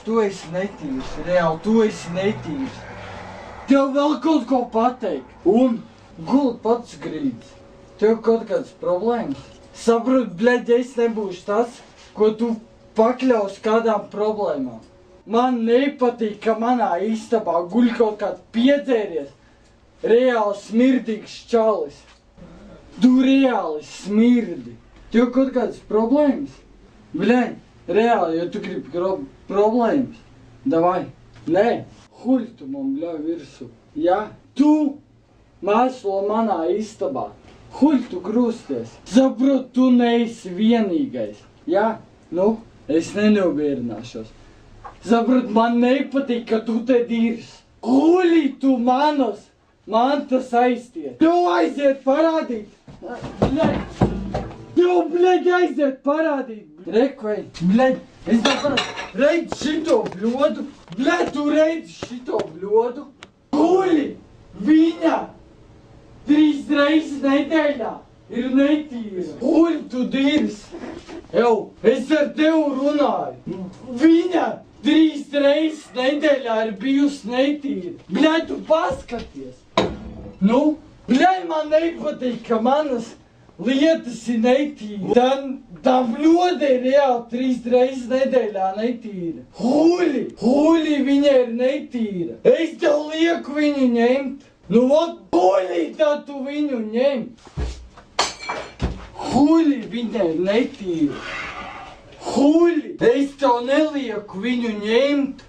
tu esi netīrs, reāli, tu esi netīrs. Tev vēl kaut ko pateikt. Un gulēt pats grīdis. Tev kaut kādas problēmas. Saprot, bļaļ, es nebūšu tas, ko tu pakļaus kādām problēmām. Man nepatīk, ka manā istabā guļ kaut kāds piedzēries. Reāli smirdīgs čalis. Tu reāli smirdi. Tev kaut kādas problēmas? Bļaļ, reāli, ja tu gribi problēmas. Davai. Nē, huļ tu man bļauj virsū. Ja? Tu mēslo manā istabā. Huļ tu grūsties. Saprot, tu neesi vienīgais. Ja? Nu, es nenomierināšos. Saprot, man nepatīk, ka tu te dirs. Huļi tu manas mantas aiztiet. Tev aiziet parādīt. Bļaļ. Tev, bļaļ, aiziet parādīt. Rekvei, bļaļ, es neparādīju. Reidz šito bļodu. Bļaļ, tu reidz šito bļodu. Huļi, viņa 3 reizes nedēļā ir netīra. Huļi, tu dirs. Jau, es ar tevi runāju. Viņa 3 reizes nedēļā ir bijusi netīra. Bļaļ, tu paskaties. Nu, bļaļ, man nepatīk, ka manas lietas ir netīra. Tā bļoda ir reāli 3 reizes nedēļā netīra. Huļi, viņa ir netīra. Es tev lieku viņu ņemt. Nu, ot, huļi, tā tu viņu ņem. Huļi, viņa ir netīra. Huļi, es tev nelieku viņu ņemt.